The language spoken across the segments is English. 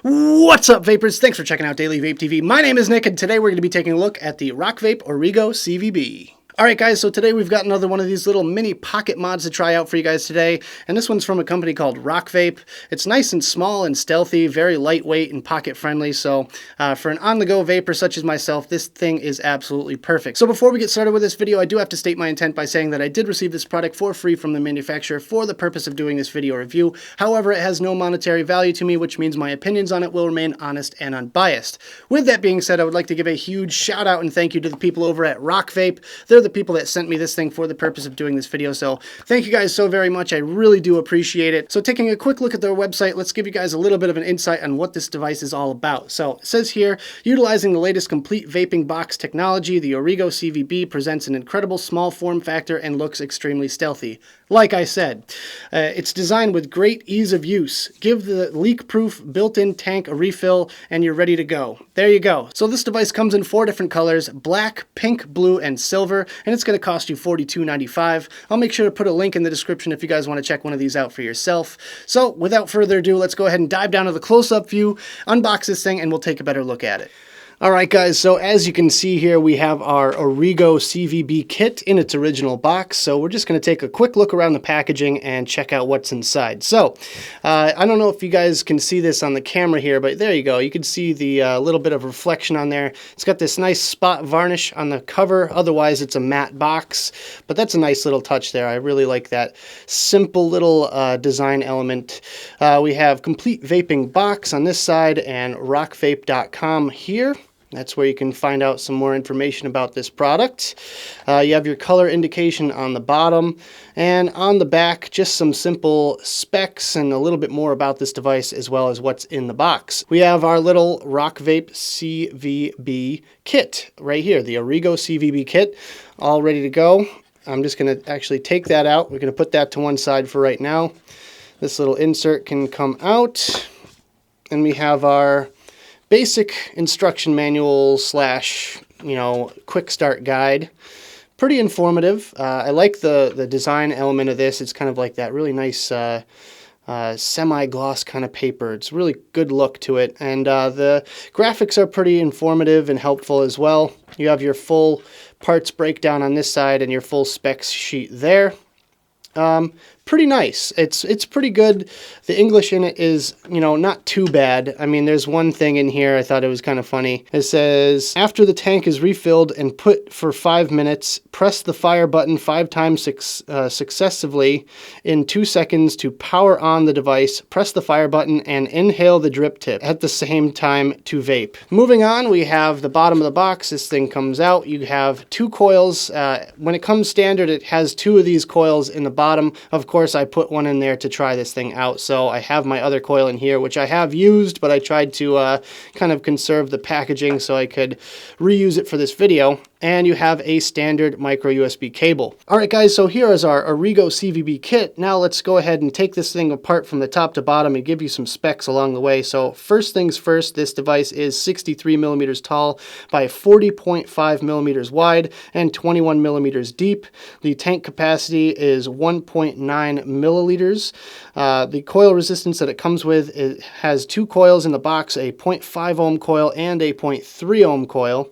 What's up, vapors? Thanks for checking out Daily Vape TV. My name is Nick, and today we're going to be taking a look at the Rocvape Origo CVB. Alright guys, so today we've got another one of these little mini pocket mods to try out for you guys today, and this one's from a company called Rocvape. It's nice and small and stealthy, very lightweight and pocket friendly, so for an on-the-go vapor such as myself, this thing is absolutely perfect. So before we get started with this video, I do have to state my intent by saying that I did receive this product for free from the manufacturer for the purpose of doing this video review. However, it has no monetary value to me, which means my opinions on it will remain honest and unbiased. With that being said, I would like to give a huge shout out and thank you to the people over at Rocvape. They're the people that sent me this thing for the purpose of doing this video, so thank you guys so very much. I really do appreciate it. So taking a quick look at their website, let's give you guys a little bit of an insight on what this device is all about. So it says here, utilizing the latest complete vaping box technology, the Origo CVB presents an incredible small form factor and looks extremely stealthy. Like I said, it's designed with great ease of use. Give the leak-proof built-in tank a refill and you're ready to go. There you go. So this device comes in 4 different colors: black, pink, blue, and silver, and it's going to cost you $42.95. I'll make sure to put a link in the description if you guys want to check one of these out for yourself. So without further ado, let's go ahead and dive down to the close-up view, unbox this thing, and we'll take a better look at it. Alright guys, so as you can see here, we have our Origo CVB kit in its original box, so we're just going to take a quick look around the packaging and check out what's inside. So, I don't know if you guys can see this on the camera here, but there you go. You can see the little bit of reflection on there. It's got this nice spot varnish on the cover, otherwise it's a matte box, but that's a nice little touch there. I really like that simple little design element. We have complete vaping box on this side and rockvape.com here. That's where you can find out some more information about this product. You have your color indication on the bottom, and on the back, just some simple specs and a little bit more about this device as well as what's in the box. We have our little Rocvape CVB kit right here, the Origo CVB kit, all ready to go. I'm just going to actually take that out. We're going to put that to one side for right now. This little insert can come out, and we have our basic instruction manual slash, quick start guide. Pretty informative. I like the design element of this. It's kind of like that really nice semi-gloss kind of paper. It's really good look to it. And the graphics are pretty informative and helpful as well. You have your full parts breakdown on this side and your full specs sheet there. Pretty nice. It's pretty good. The English in it is, not too bad. I mean, there's one thing in here I thought it was kind of funny. It says, after the tank is refilled and put for 5 minutes, press the fire button 5 times successively in 2 seconds to power on the device. Press the fire button and inhale the drip tip at the same time to vape. Moving on, we have the bottom of the box. This thing comes out. You have 2 coils. When it comes standard, it has 2 of these coils in the bottom. Of course, I put one in there to try this thing out, so I have my other coil in here, which I have used, but I tried to kind of conserve the packaging so I could reuse it for this video. And you have a standard micro USB cable. Alright guys, so here is our Origo CVB kit. Now let's go ahead and take this thing apart from the top to bottom and give you some specs along the way. So first things first, this device is 63 millimeters tall by 40.5 millimeters wide and 21 millimeters deep. The tank capacity is 1.9 milliliters. The coil resistance that it comes with, it has 2 coils in the box, a 0.5 ohm coil and a 0.3 ohm coil.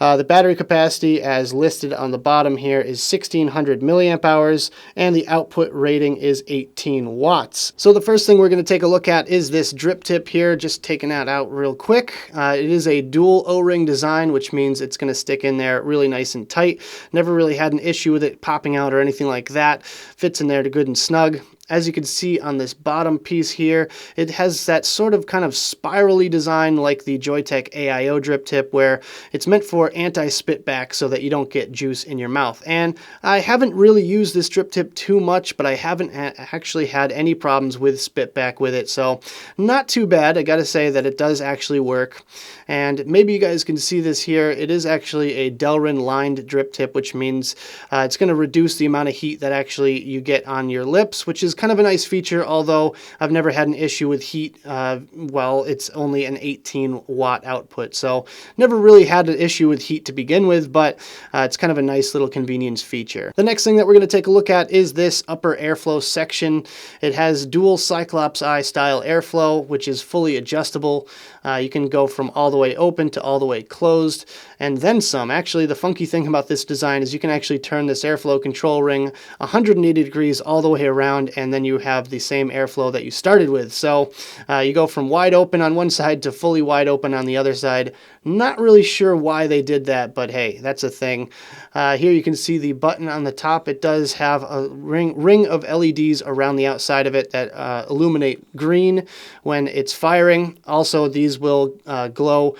The battery capacity, as listed on the bottom here, is 1600 milliamp hours, and the output rating is 18 watts. So the first thing we're going to take a look at is this drip tip here, just taking that out real quick. It is a dual O-ring design, which means it's going to stick in there really nice and tight. Never really had an issue with it popping out or anything like that. Fits in there good and snug. As you can see on this bottom piece here, it has that sort of kind of spirally design like the Joytech AIO drip tip, where it's meant for anti-spitback so that you don't get juice in your mouth. And I haven't really used this drip tip too much, but I haven't actually had any problems with spitback with it, so not too bad. I gotta say that it does actually work. And maybe you guys can see this here. It is actually a Delrin lined drip tip, which means it's going to reduce the amount of heat that actually you get on your lips, which is kind of a nice feature, although I've never had an issue with heat. Well, it's only an 18 watt output, so never really had an issue with heat to begin with, but it's kind of a nice little convenience feature. The next thing that we're going to take a look at is this upper airflow section. It has dual Cyclops eye style airflow, which is fully adjustable. You can go from all the way open to all the way closed, and then some. Actually, the funky thing about this design is you can actually turn this airflow control ring 180 degrees all the way around, and then you have the same airflow that you started with. So you go from wide open on one side to fully wide open on the other side. Not really sure why they did that, but hey, that's a thing. Here you can see the button on the top. It does have a ring of LEDs around the outside of it that illuminate green when it's firing. Also, these will glow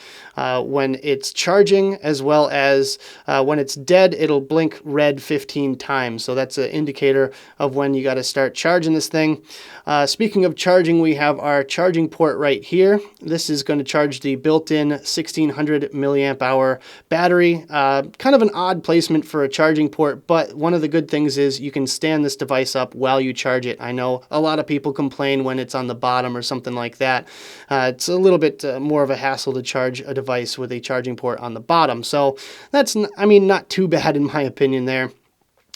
when it's charging, as well as when it's dead, it'll blink red 15 times. So that's an indicator of when you got to start charging this thing. Speaking of charging, we have our charging port right here. This is going to charge the built-in 1600 milliamp hour battery. Kind of an odd placement for a charging port, but one of the good things is you can stand this device up while you charge it. I know a lot of people complain when it's on the bottom or something like that. It's a little bit more of a hassle to charge a device with a charging port on the bottom. So that's, I mean, not too bad in my opinion there.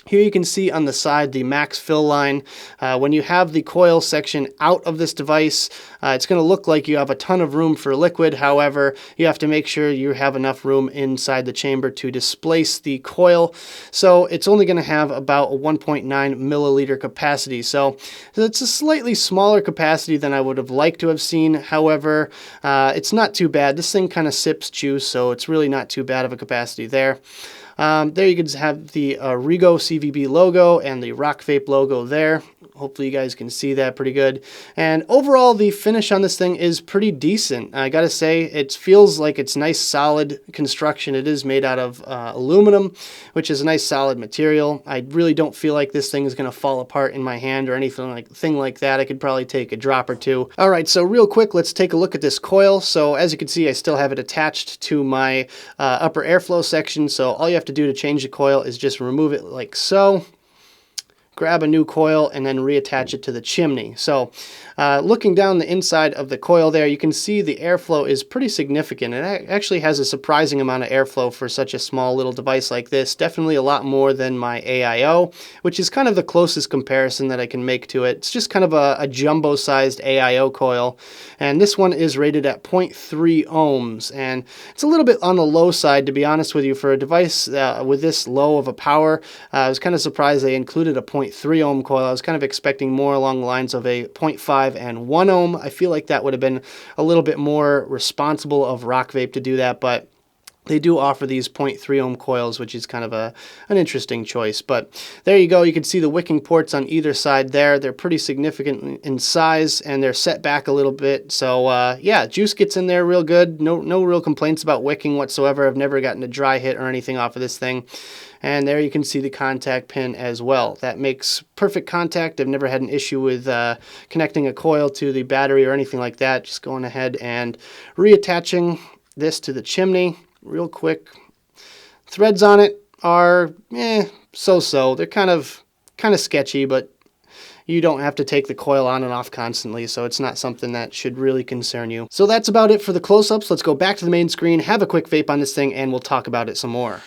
Here you can see on the side the max fill line. When you have the coil section out of this device, it's going to look like you have a ton of room for liquid. However, you have to make sure you have enough room inside the chamber to displace the coil. So it's only going to have about a 1.9 milliliter capacity. So it's a slightly smaller capacity than I would have liked to have seen. However, it's not too bad. This thing kind of sips juice, so it's really not too bad of a capacity there. There you can have the Origo CVB logo and the Rocvape logo there. Hopefully you guys can see that pretty good. And overall, the finish on this thing is pretty decent. I gotta say, it feels like it's nice solid construction. It is made out of aluminum, which is a nice solid material. I really don't feel like this thing is gonna fall apart in my hand or anything like that. I could probably take a drop or two. All right, so real quick, let's take a look at this coil. So as you can see, I still have it attached to my upper airflow section. So all you have to do to change the coil is just remove it like so. Grab a new coil and then reattach it to the chimney. So looking down the inside of the coil there, you can see the airflow is pretty significant. It actually has a surprising amount of airflow for such a small little device like this. Definitely a lot more than my AIO, which is kind of the closest comparison that I can make to it. It's just kind of a jumbo-sized AIO coil, and this one is rated at 0.3 ohms, and it's a little bit on the low side, to be honest with you, for a device with this low of a power. I was kind of surprised they included a 0.3 ohm coil. I was kind of expecting more along the lines of a 0.5 and 1 ohm. I feel like that would have been a little bit more responsible of Rocvape to do that, but they do offer these 0.3 ohm coils, which is kind of an interesting choice. But there you go. You can see the wicking ports on either side there. They're pretty significant in size, and they're set back a little bit. So yeah, juice gets in there real good. No real complaints about wicking whatsoever. I've never gotten a dry hit or anything off of this thing. And there you can see the contact pin as well. That makes perfect contact. I've never had an issue with connecting a coil to the battery or anything like that. Just going ahead and reattaching this to the chimney real quick. Threads on it are so-so. They're kind of sketchy, but you don't have to take the coil on and off constantly, so it's not something that should really concern you. So that's about it for the close-ups. Let's go back to the main screen, have a quick vape on this thing, and we'll talk about it some more.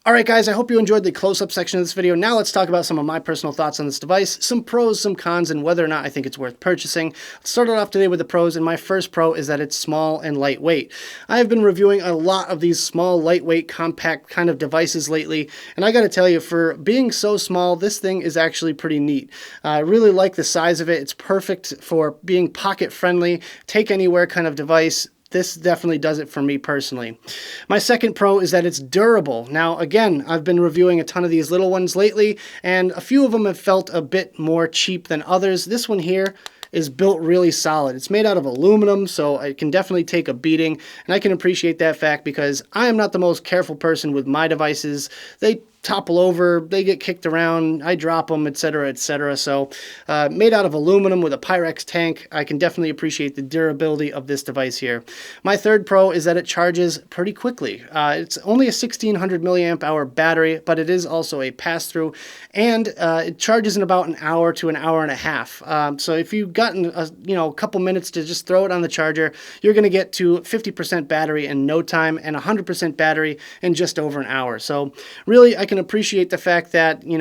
Alright guys, I hope you enjoyed the close-up section of this video. Now let's talk about some of my personal thoughts on this device, some pros, some cons, and whether or not I think it's worth purchasing. Let's start it off today with the pros, and my first pro is that it's small and lightweight. I have been reviewing a lot of these small, lightweight, compact kind of devices lately, and I gotta tell you, for being so small, this thing is actually pretty neat. I really like the size of it. It's perfect for being pocket-friendly, take-anywhere kind of device. This definitely does it for me personally. My second pro is that it's durable. Now, again, I've been reviewing a ton of these little ones lately, and a few of them have felt a bit more cheap than others. This one here is built really solid. It's made out of aluminum, so it can definitely take a beating, and I can appreciate that fact because I am not the most careful person with my devices. They topple over, they get kicked around, I drop them, etc., etc. So made out of aluminum with a Pyrex tank, I can definitely appreciate the durability of this device here. My third pro is that it charges pretty quickly. It's only a 1600 milliamp hour battery, but it is also a pass-through, and it charges in about an hour to an hour and a half. So if you've gotten a couple minutes to just throw it on the charger, you're going to get to 50% battery in no time and 100% battery in just over an hour. So really, I can appreciate the fact that you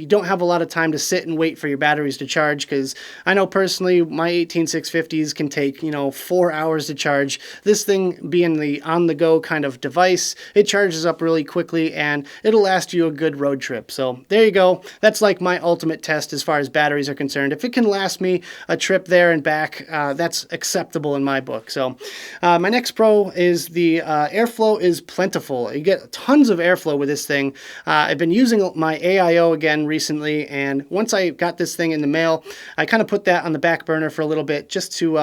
don't have a lot of time to sit and wait for your batteries to charge, because I know personally my 18650s can take 4 hours to charge. This thing being the on-the-go kind of device, it charges up really quickly and it'll last you a good road trip. So there you go. That's like my ultimate test as far as batteries are concerned. If it can last me a trip there and back, that's acceptable in my book. So my next pro is the airflow is plentiful. You get tons of airflow with this thing. I've been using my AIO again recently, and once I got this thing in the mail, I kind of put that on the back burner for a little bit just to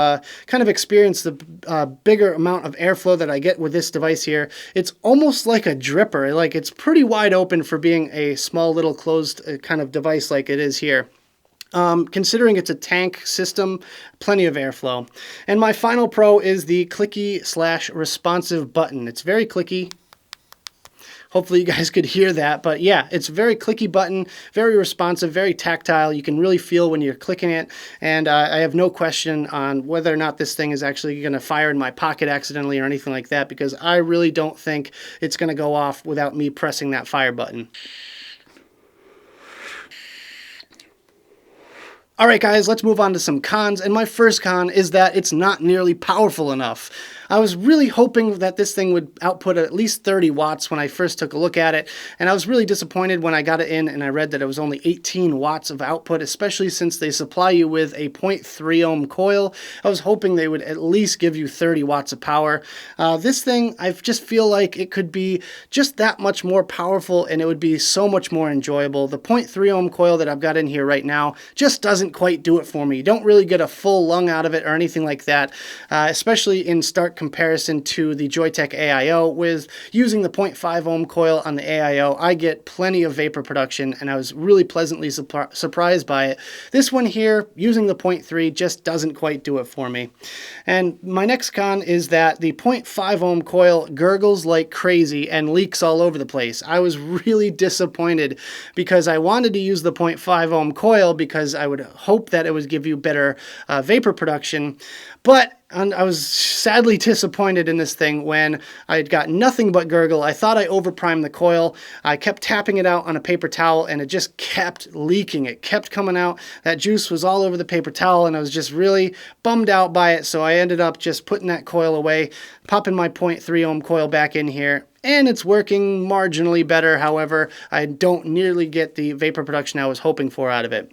kind of experience the bigger amount of airflow that I get with this device here. It's almost like a dripper. Like, it's pretty wide open for being a small little closed kind of device like it is here. Considering it's a tank system, plenty of airflow. And my final pro is the clicky/responsive button. It's very clicky. Hopefully you guys could hear that, but yeah, it's a very clicky button, very responsive, very tactile. You can really feel when you're clicking it, and I have no question on whether or not this thing is actually going to fire in my pocket accidentally or anything like that, because I really don't think it's going to go off without me pressing that fire button. Alright guys, let's move on to some cons, and my first con is that it's not nearly powerful enough. I was really hoping that this thing would output at least 30 watts when I first took a look at it, and I was really disappointed when I got it in and I read that it was only 18 watts of output, especially since they supply you with a 0.3 ohm coil. I was hoping they would at least give you 30 watts of power. This thing, I just feel like it could be just that much more powerful, and it would be so much more enjoyable. The 0.3 ohm coil that I've got in here right now just doesn't quite do it for me. You don't really get a full lung out of it or anything like that, especially in stark comparison to the Joyetech AIO. With using the 0.5 ohm coil on the AIO, I get plenty of vapor production, and I was really pleasantly surprised by it. This one here, using the 0.3, just doesn't quite do it for me. And my next con is that the 0.5 ohm coil gurgles like crazy and leaks all over the place. I was really disappointed because I wanted to use the 0.5 ohm coil because I would hope that it would give you better vapor production, but I was sadly disappointed in this thing when I had got nothing but gurgle. I thought I overprimed the coil. I kept tapping it out on a paper towel, and it just kept leaking. It kept coming out. That juice was all over the paper towel, and I was just really bummed out by it. So I ended up just putting that coil away, popping my 0.3 ohm coil back in here, and it's working marginally better. However, I don't nearly get the vapor production I was hoping for out of it.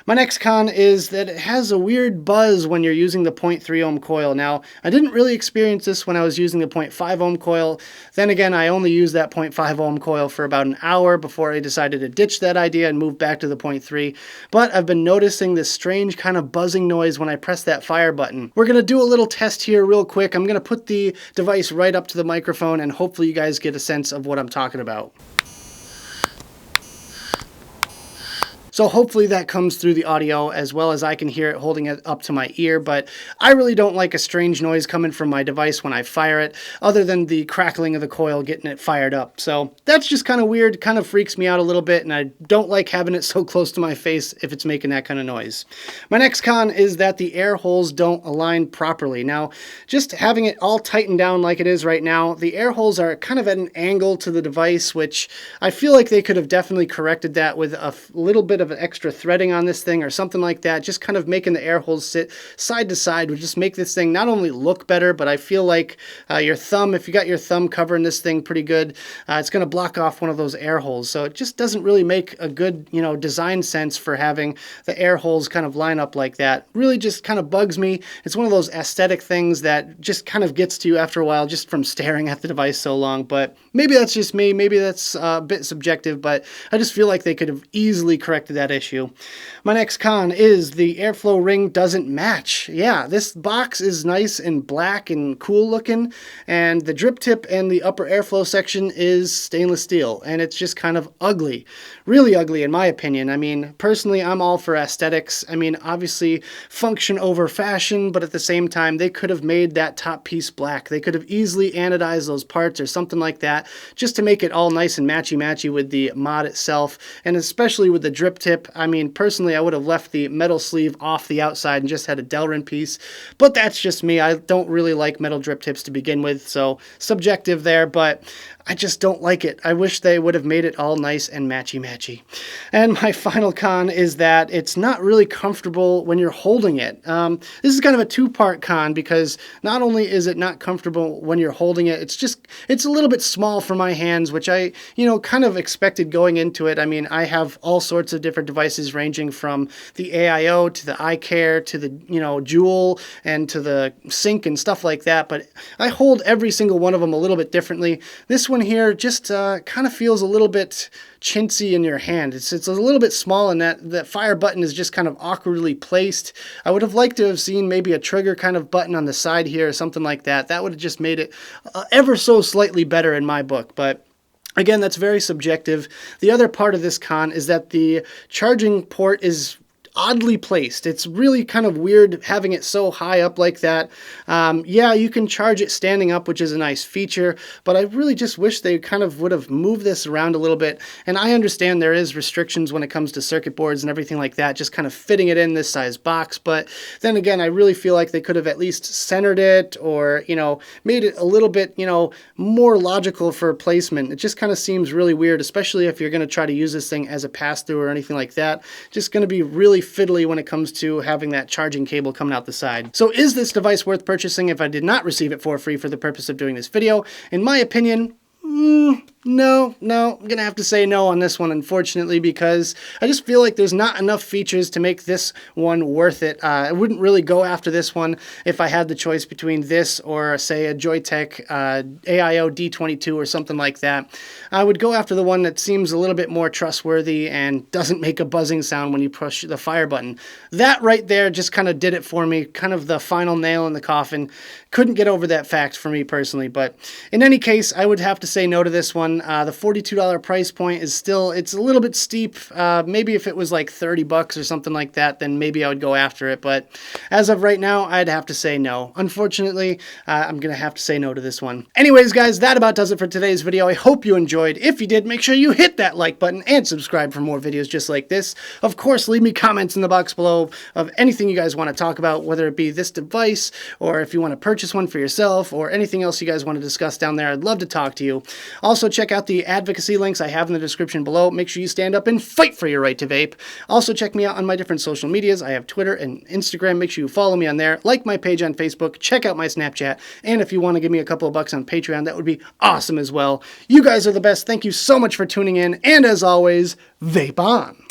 My next con is that it has a weird buzz when you're using the 0.3 ohm coil. Now, I didn't really experience this when I was using the 0.5 ohm coil. Then again, I only used that 0.5 ohm coil for about an hour before I decided to ditch that idea and move back to the 0.3. But I've been noticing this strange kind of buzzing noise when I press that fire button. We're going to do a little test here real quick. I'm going to put the device right up to the microphone, and hopefully you guys get a sense of what I'm talking about. So hopefully that comes through the audio as well as I can hear it holding it up to my ear, but I really don't like a strange noise coming from my device when I fire it, other than the crackling of the coil getting it fired up. So that's just kind of weird, kind of freaks me out a little bit, and I don't like having it so close to my face if it's making that kind of noise. My next con is that the air holes don't align properly. Now, just having it all tightened down like it is right now, the air holes are kind of at an angle to the device, which I feel like they could have definitely corrected that with a little bit of an extra threading on this thing or something like that. Just kind of making the air holes sit side to side would just make this thing not only look better, but I feel like your thumb, if you got your thumb covering this thing pretty good, it's going to block off one of those air holes. So it just doesn't really make a good, design sense for having the air holes kind of line up like that. Really just kind of bugs me. It's one of those aesthetic things that just kind of gets to you after a while just from staring at the device so long. But maybe that's just me. Maybe that's a bit subjective, but I just feel like they could have easily corrected corrected that issue. My next con is the airflow ring doesn't match. Yeah, this box is nice and black and cool looking, and the drip tip and the upper airflow section is stainless steel, and it's just kind of ugly. Really ugly in my opinion. I mean, personally, I'm all for aesthetics. I mean, obviously function over fashion, but at the same time, they could have made that top piece black. They could have easily anodized those parts or something like that, just to make it all nice and matchy-matchy with the mod itself, and especially with the drip tip. I mean, personally, I would have left the metal sleeve off the outside and just had a Delrin piece, but that's just me. I don't really like metal drip tips to begin with, so subjective there, but I just don't like it. I wish they would have made it all nice and matchy-matchy. And my final con is that it's not really comfortable when you're holding it. This is kind of a two-part con, because not only is it not comfortable when you're holding it, it's a little bit small for my hands, which I, kind of expected going into it. I mean, I have all sorts of different devices ranging from the AIO to the iCare to the, Juul and to the Sync and stuff like that, but I hold every single one of them a little bit differently. This one here just kind of feels a little bit chintzy in your hand. It's a little bit small, and that fire button is just kind of awkwardly placed. I would have liked to have seen maybe a trigger kind of button on the side here or something like that. That would have just made it ever so slightly better in my book, but again, that's very subjective. The other part of this con is that the charging port is oddly placed. It's really kind of weird having it so high up like that. Yeah, you can charge it standing up, which is a nice feature, but I really just wish they kind of would have moved this around a little bit. And I understand there is restrictions when it comes to circuit boards and everything like that, just kind of fitting it in this size box. But then again, I really feel like they could have at least centered it, or, made it a little bit, more logical for placement. It just kind of seems really weird, especially if you're going to try to use this thing as a pass-through or anything like that. Just going to be really fiddly when it comes to having that charging cable coming out the side. So is this device worth purchasing if I did not receive it for free for the purpose of doing this video? In my opinion, no, I'm gonna have to say no on this one, unfortunately, because I just feel like there's not enough features to make this one worth it. I wouldn't really go after this one if I had the choice between this or, say, a Joytech AIO D22 or something like that. I would go after the one that seems a little bit more trustworthy and doesn't make a buzzing sound when you push the fire button. That right there just kind of did it for me, kind of the final nail in the coffin. Couldn't get over that fact for me personally, but in any case, I would have to say no to this one. The $42 price point is still, it's a little bit steep. Maybe if it was like 30 bucks or something like that, then maybe I would go after it. But as of right now, I'd have to say no. Unfortunately, I'm going to have to say no to this one. Anyways, guys, that about does it for today's video. I hope you enjoyed. If you did, make sure you hit that like button and subscribe for more videos just like this. Of course, leave me comments in the box below of anything you guys want to talk about, whether it be this device or if you want to purchase one for yourself or anything else you guys want to discuss down there. I'd love to talk to you. Also, check out the advocacy links I have in the description below. Make sure you stand up and fight for your right to vape. Also, check me out on my different social medias. I have Twitter and Instagram. Make sure you follow me on there. Like my page on Facebook. Check out my Snapchat. And if you want to give me a couple of bucks on Patreon, that would be awesome as well. You guys are the best. Thank you so much for tuning in. And as always, vape on.